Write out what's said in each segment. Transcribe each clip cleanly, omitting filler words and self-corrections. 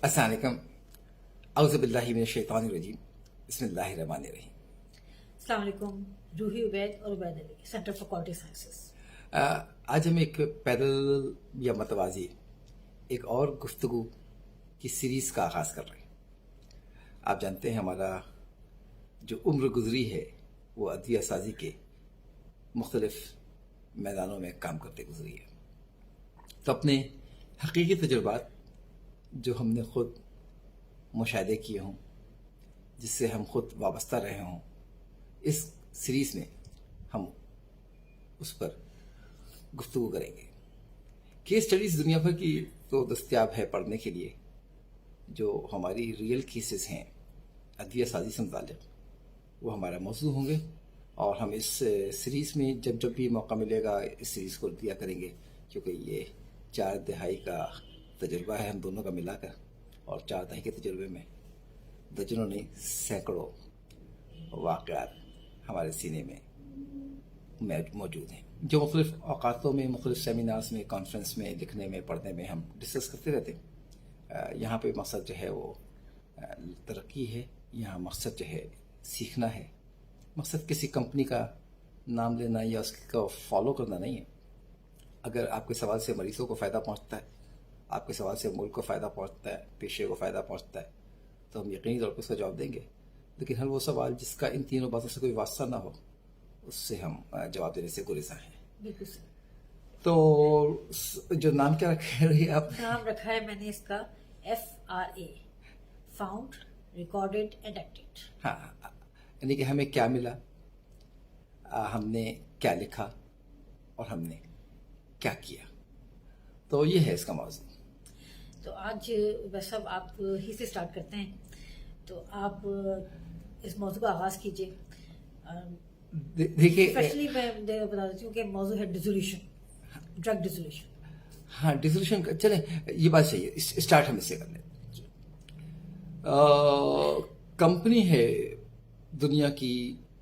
السلام علیکم. اعوذ باللہ من الشیطان الرجیم. بسم اللہ الرحمن الرحیم. السلام علیکم. روحی عبید اور عبید علی, سینٹر فار کوالٹی سائنسز. آج ہم ایک پیرل یا متوازی ایک اور گفتگو کی سیریز کا آغاز کر رہے ہیں. آپ جانتے ہیں ہمارا جو عمر گزری ہے وہ ادویہ سازی کے مختلف میدانوں میں کام کرتے گزری ہے. تو اپنے حقیقی تجربات جو ہم نے خود مشاہدے کیے ہوں, جس سے ہم خود وابستہ رہے ہوں, اس سیریز میں ہم اس پر گفتگو کریں گے. کیس اسٹڈیز دنیا بھر کی تو دستیاب ہے پڑھنے کے لیے, جو ہماری ریئل کیسز ہیں ادویہ سازی سے متعلق, وہ ہمارا موضوع ہوں گے. اور ہم اس سیریز میں جب بھی موقع ملے گا اس سیریز کو دیا کریں گے, کیونکہ یہ 4 دہائی کا تجربہ ہے ہم دونوں کا ملا کر, اور 4 دہائی کے تجربے میں درجنوں نہیں سینکڑوں واقعات ہمارے سینے میں موجود ہیں, جو مختلف اوقاتوں میں, مختلف سیمینارز میں, کانفرنس میں, لکھنے میں, پڑھنے میں ہم ڈسکس کرتے رہتے ہیں. یہاں پہ مقصد جو ہے وہ ترقی ہے, یہاں مقصد جو ہے سیکھنا ہے. مقصد کسی کمپنی کا نام لینا یا اس کو فالو کرنا نہیں ہے. اگر آپ کے سوال سے مریضوں کو فائدہ پہنچتا ہے, آپ کے سوال سے ملک کو فائدہ پہنچتا ہے, پیشے کو فائدہ پہنچتا ہے, تو ہم یقینی طور پر اس کا جواب دیں گے. لیکن ہر وہ سوال جس کا ان تینوں باتوں سے کوئی واسطہ نہ ہو, اس سے ہم جواب دینے سے گریزاں ہیں. بالکل سر. تو جو نام کیا رکھا ہے آپ؟ نام رکھا ہے میں نے اس کا FRA, found, recorded and acted. ہاں, یعنی کہ ہمیں کیا ملا, ہم نے کیا لکھا, اور ہم نے کیا کیا. تو یہ ہے اس کا موضوع. تو آج ویسا آپ ہی سے سٹارٹ کرتے ہیں, تو آپ اس موضوع کا آغاز کیجیے. دیکھیے, اسپیشلی میں بتا دیتی ہوں کہ موضوع ہے ڈیزولیوشن, ڈرگ ڈیزولیوشن. ہاں ڈیزولیوشن کا, چلیں یہ بات صحیح ہے, اسٹارٹ ہم اس سے کر لیں. کمپنی ہے دنیا کی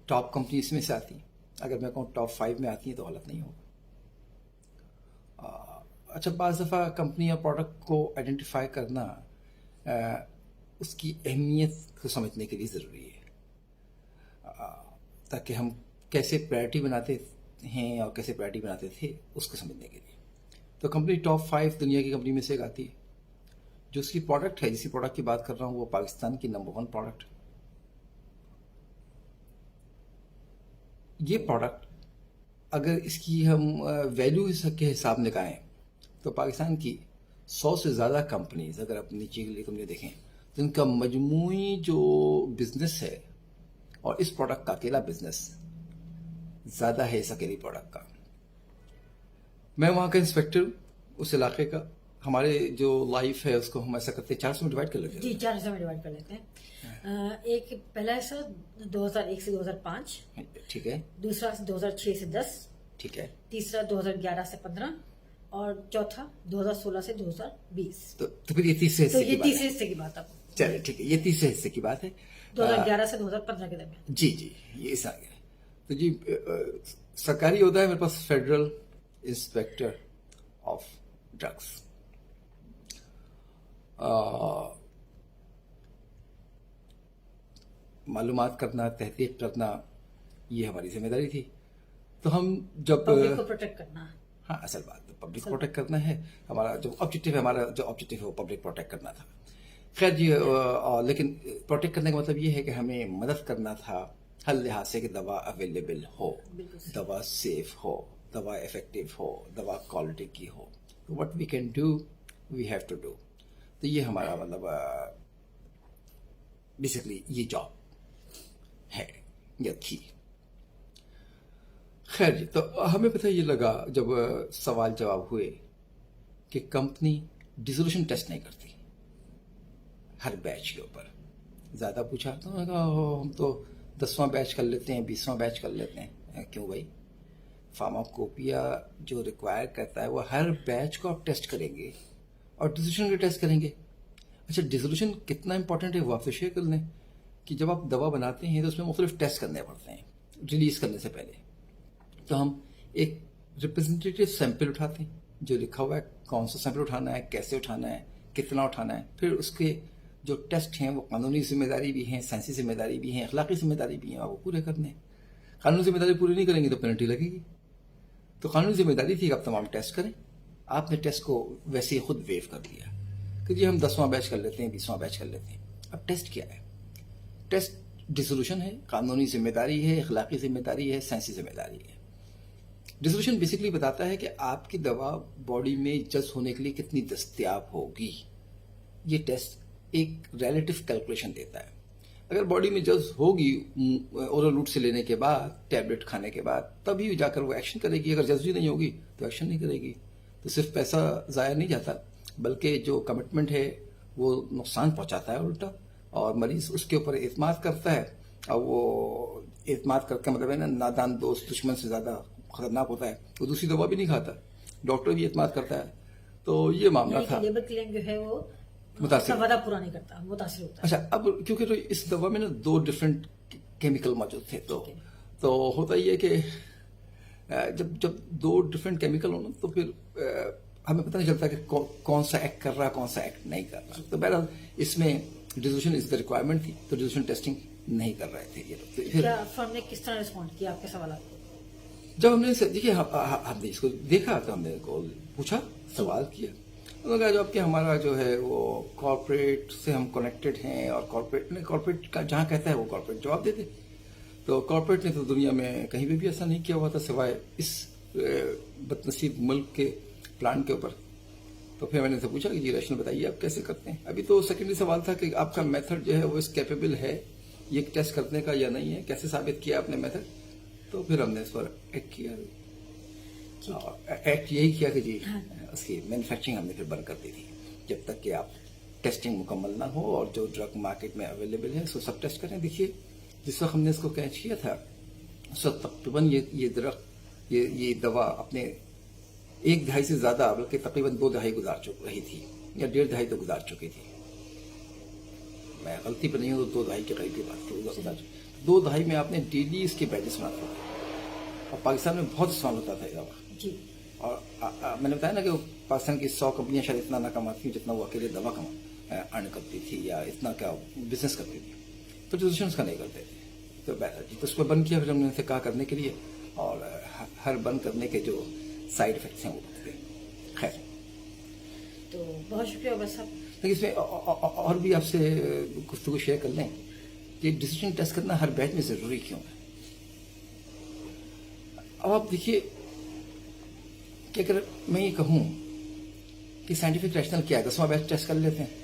ٹاپ کمپنی اس میں سے آتی, اگر میں کہوں ٹاپ 5 میں آتی ہیں تو غلط نہیں ہوگا. اچھا, بعض دفعہ کمپنی یا پروڈکٹ کو آئیڈینٹیفائی کرنا اس کی اہمیت کو سمجھنے کے لیے ضروری ہے, تاکہ ہم کیسے پرائرٹی بناتے ہیں اور کیسے پرائرٹی بناتے تھے اس کو سمجھنے کے لیے. تو کمپنی ٹاپ 5 دنیا کی کمپنی میں سے ایک آتی ہے. جو اس کی پروڈکٹ ہے, جس کی پروڈکٹ کی بات کر رہا ہوں, وہ پاکستان کی نمبر 1 پروڈکٹ. یہ پروڈکٹ اگر اس کی ہم ویلیو کے حساب نکالیں تو پاکستان کی 100 سے زیادہ کمپنیز اگر آپ نیچے کے لیے کمپنی دیکھیں تو ان کا مجموعی جو بزنس ہے, اور اس پروڈکٹ کا اکیلا بزنس زیادہ ہے اس اکیلی پروڈکٹ کا. میں وہاں کا انسپیکٹر اس علاقے کا. ہمارے جو لائف ہے اس کو ہم ایسا کرتے ہیں 400 میں ڈیوائڈ کر لیتے ہیں. جی, 4 حصوں میں ڈیوائڈ کر لیتے ہیں. ایک پہلا حصہ 2001 سے 2005, ٹھیک ہے. دوسرا 2006 سے 10, ٹھیک ہے. تیسرا 2011 سے 15, اور چوتھا 2016 سے 2020. تو پھر یہ تیسرے تو حصے کی یہ بات ہے. تیسرے حصے کی بات اب چلے ٹھیک ہے, یہ تیسرے حصے کی بات ہے 2011 سے 2015 کے درمیان. جی, یہ اس آگے. تو جی, سرکاری ہوتا ہے میرے پاس فیڈرل انسپیکٹر آف ڈرگس. معلومات کرنا, تحقیق کرنا, یہ ہماری ذمہ داری تھی. تو ہم جب پبلک کو پروٹیکٹ کرنا. ہاں, اصل بات پبلک پروٹیکٹ کرنا ہے. ہمارا جو آبجیکٹو ہے, وہ پبلک پروٹیکٹ کرنا تھا. خیر جی, لیکن پروٹیکٹ کرنے کا مطلب یہ ہے کہ ہمیں مدد کرنا تھا ہر لحاظ سے کہ دوا اویلیبل ہو, دوا سیف ہو, دوا افیکٹو ہو, دوا کوالٹی کی ہو. What we can do we have to do. تو یہ ہمارا مطلب بیسکلی یہ جاب ہے یا تھی. خیر جی, تو ہمیں پتہ یہ لگا جب سوال جواب ہوئے کہ کمپنی ڈیزولیوشن ٹیسٹ نہیں کرتی ہر بیچ کے اوپر. زیادہ پوچھا تو میں کہا ہم تو 10واں بیچ کر لیتے ہیں, 20واں بیچ کر لیتے ہیں. کیوں بھائی, فارماکوپیا جو ریکوائر کرتا ہے وہ ہر بیچ کو آپ ٹیسٹ کریں گے اور ڈیزولیوشن کا ٹیسٹ کریں گے. اچھا, ڈیزولیوشن کتنا امپورٹنٹ ہے وہ آپ سے شیئر کر لیں کہ جب آپ دوا بناتے ہیں تو اس میں مختلف ٹیسٹ کرنے پڑتے ہیں ریلیز کرنے سے پہلے. تو ہم ایک ریپرزنٹیٹیو سیمپل اٹھاتے ہیں جو لکھا ہوا ہے کون سا سیمپل اٹھانا ہے, کیسے اٹھانا ہے, کتنا اٹھانا ہے. پھر اس کے جو ٹیسٹ ہیں وہ قانونی ذمہ داری بھی ہیں, سائنسی ذمہ داری بھی ہیں, اخلاقی ذمہ داری بھی ہیں, اور وہ پورے کرنے ہیں. قانونی ذمہ داری پوری نہیں کریں گے تو پینلٹی لگے گی. تو قانونی ذمہ داری تھی کہ آپ تمام ٹیسٹ کریں. آپ نے ٹیسٹ کو ویسے ہی خود ویو کر دیا کہ جی ہم 10واں بیچ کر لیتے ہیں, 20واں بیچ کر لیتے ہیں. اب ٹیسٹ کیا ہے؟ ٹیسٹ ڈیسولوشن ہے, قانونی ذمہ داری ہے, اخلاقی ذمہ داری ہے, سائنسی ذمہ داری ہے. ڈیسولوشن بیسکلی بتاتا ہے کہ آپ کی دوا باڈی میں جذب ہونے کے لیے کتنی دستیاب ہوگی. یہ ٹیسٹ ایک ریلیٹو کیلکولیشن دیتا ہے. اگر باڈی میں جذب ہوگی اورل روٹ سے لینے کے بعد, ٹیبلٹ کھانے کے بعد, تبھی جا کر وہ ایکشن کرے گی. اگر جذب ہی نہیں ہوگی تو ایکشن نہیں کرے گی. تو صرف پیسہ ضائع نہیں جاتا, بلکہ جو کمٹمنٹ ہے وہ نقصان پہنچاتا ہے الٹا, اور مریض اس کے اوپر اعتماد کرتا ہے. اور وہ اعتماد کر کے مطلب ہے نا, نادان دوست دشمن سے زیادہ خطرناک ہوتا ہے. وہ دوسری دوا بھی نہیں کھاتا, ڈاکٹر بھی اعتماد کرتا ہے. تو یہ معاملہ تھا. لیبر کلیم جو ہے وہ متاثر وعدہ پورا نہیں کرتا, متاثر ہوتا ہے. اچھا, اب کیونکہ تو اس دوا میں نا 2 ڈفرینٹ کیمیکل موجود تھے, تو ہوتا یہ ہے کہ جب 2 ڈفرینٹ کیمیکل ہونا تو پھر ہمیں پتہ نہیں چلتا کہ کون سا ایکٹ کر رہا, کون سا ایکٹ نہیں کر رہا. تو بہرحال اس میں ڈیسولوشن از دا ریکوائرمنٹ تھی, تو ڈیسولوشن ٹیسٹنگ نہیں کر رہے تھے یہ لوگ. کیا فرم نے کس طرح رسپونڈ کیا آپ کے سوالات کو؟ جب ہم نے دیکھیے ہم نے اس کو دیکھا تو ہم نے پوچھا, سوال کیا. انہوں نے کہا جو کہ ہمارا جو ہے وہ کارپوریٹ سے ہم کنیکٹڈ ہیں, اور کارپوریٹ کا جہاں کہتا ہے وہ کارپوریٹ جواب دیتے. تو کارپوریٹ نے تو دنیا میں کہیں بھی ایسا نہیں کیا ہوا تھا سوائے اس بدنصیب ملک کے پلانٹ کے اوپر. تو پھر میں نے سے پوچھا کہ جی ریشنل بتائیے آپ کیسے کرتے ہیں. ابھی تو سیکنڈری سوال تھا کہ آپ کا میتھڈ جو ہے وہ اس کیپیبل ہے یہ ٹیسٹ کرنے کا یا نہیں ہے, کیسے ثابت کیا آپ نے میتھڈ. تو پھر ہم نے اس پر ایکٹ کیا. ایکٹ یہی کیا کہ جی اس کی مینوفیکچرنگ ہم نے پھر بند کر دی تھی جب تک کہ آپ ٹیسٹنگ مکمل نہ ہو, اور جو ڈرگ مارکیٹ میں اویلیبل ہے اس کو سب ٹیسٹ کریں. دیکھیے جس وقت ہم نے اس کو کیچ کیا تھا اس وقت تقریباً یہ درخت یہ دوا اپنے 1 دہائی سے زیادہ, بلکہ تقریباً 2 دہائی گزار چک رہی تھی, یا 1.5 دہائی تو گزار چکی تھی. میں غلطی پہ نہیں ہوں تو 2 دہائی کے قریب کی بات کروں. 2 دہائی میں آپ نے ڈیلی اس کے بیچز بناتے تھے, اور پاکستان میں بہت استعمال ہوتا تھا یہ دوا. جی, اور میں نے بتایا نا کہ پاکستان کی 100 کمپنیاں شاید اتنا نہ کماتی ہیں جتنا وہ اکیلے دوا ارن کرتی تھی, یا اتنا کیا بزنس کرتی تھی. تو ڈیسیزن اس کا نہیں کرتے تھے. تو تو اس کو بند کیا. پھر ہم نے ان سے کہا کرنے کے لیے, اور ہر بند کرنے کے جو سائڈ افیکٹس ہیں وہ بتتے. خیر, تو بہت شکریہ بس صاحب. لیکن اس میں اور بھی آپ سے گفتگو شیئر کر لیں کہ ڈیسیزن ٹیسٹ کرنا ہر بیچ میں ضروری کیوں ہے. اب آپ دیکھیے کہ اگر میں یہ کہوں کہ سائنٹیفک ریشنل کیا ہے, 10واں بیچ ٹیسٹ کر لیتے ہیں,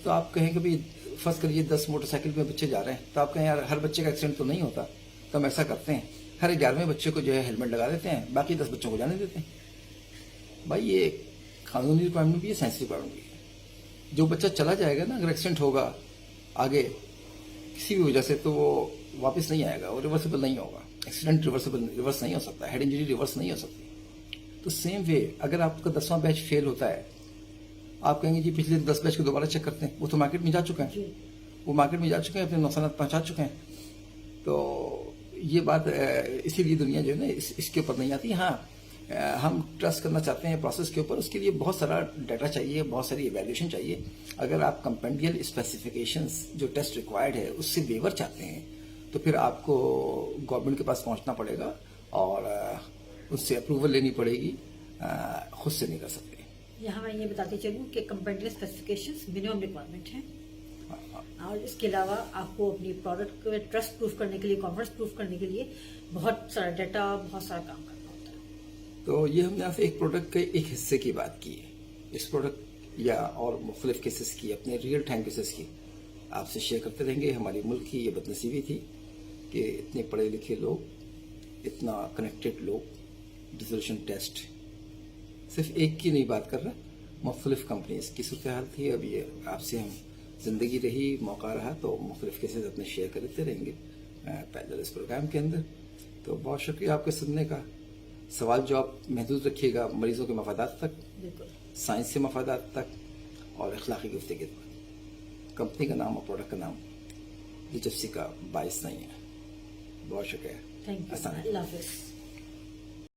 تو آپ کہیں کہ بھائی فرض کریے 10 موٹر سائیکل میں بچے جا رہے ہیں, تو آپ کہیں یار ہر بچے کا ایکسیڈنٹ تو نہیں ہوتا, تو ہم ایسا کرتے ہیں ہر 11ویں بچے کو جو ہے ہیلمٹ لگا دیتے ہیں, باقی 10 بچوں کو جانے دیتے ہیں. بھائی یہ قانونی ریکوائرمنٹ بھی ہے, سائنسی ریکوائرمنٹ بھی ہے. جو بچہ چلا جائے گا نا, اگر ایکسیڈنٹ ہوگا آگے کسی بھی وجہ سے, تو وہ واپس نہیں آئے گا, وہ ریورسیبل نہیں ہوگا. ایکسیڈنٹ ریورس نہیں ہو سکتا, ہیڈ انجری ریورس نہیں ہو سکتی. تو سیم وے اگر آپ کا 10واں بیچ فیل ہوتا ہے, آپ کہیں گے جی پچھلے 10 بیچ کو دوبارہ چیک کرتے ہیں, وہ تو مارکیٹ میں جا چکے ہیں, وہ مارکیٹ میں جا چکے ہیں, اپنے نقصانات پہنچا چکے ہیں. تو یہ بات اسی لیے دنیا جو ہے نا اس کے اوپر نہیں آتی. ہاں ہم ٹرسٹ کرنا چاہتے ہیں پروسیس کے اوپر, اس کے لیے بہت سارا ڈیٹا چاہیے, بہت ساری ایویلیوشن چاہیے. اگر آپ کمپینڈیل اسپیسیفکیشنز جو ٹیسٹ ریکوائرڈ ہے اس سے ویور چاہتے ہیں, تو پھر آپ کو گورنمنٹ کے پاس پہنچنا پڑے گا, اور اس سے اپروول لینی پڑے گی, خود سے نہیں کر سکتے. یہاں میں یہ بتاتی چلوں کہ کمپینڈیل اسپیسیفکیشنز منیمم ریکوائرمنٹ ہیں, اور اس کے علاوہ آپ کو اپنی پروڈکٹ کو ٹرسٹ پروف کرنے کے لیے, کانفیڈنس پروف کرنے کے لیے بہت سارا ڈیٹا, بہت سارا کام کرنا ہوتا ہے. تو یہ ہم نے آپ سے ایک پروڈکٹ کے ایک حصے کی بات کی ہے. اس پروڈکٹ یا اور مختلف کیسز کی, اپنے ریئل ٹائم کیسز کی آپ سے شیئر کرتے رہیں گے. ہماری ملک کی یہ بدنصیبی تھی کہ اتنے پڑھے لکھے لوگ, اتنا کنیکٹڈ لوگ, ڈیسولوشن ٹیسٹ صرف ایک کی نہیں بات کر رہا, مختلف کمپنیز کی صورتحال تھی. اب یہ آپ سے ہم زندگی رہی, موقع رہا, تو مختلف کیسز اپنے شیئر کرتے رہیں گے پیدل اس پروگرام کے اندر. تو بہت شکریہ آپ کے سننے کا. سوال جواب محدود رکھیے گا مریضوں کے مفادات تک, سائنس کے مفادات تک, اور اخلاقی گفتگو تک. کمپنی کا نام اور پروڈکٹ کا نام دلچسپی کا باعث نہیں ہے. بہت شکریہ. Thank you. اللہ حافظ.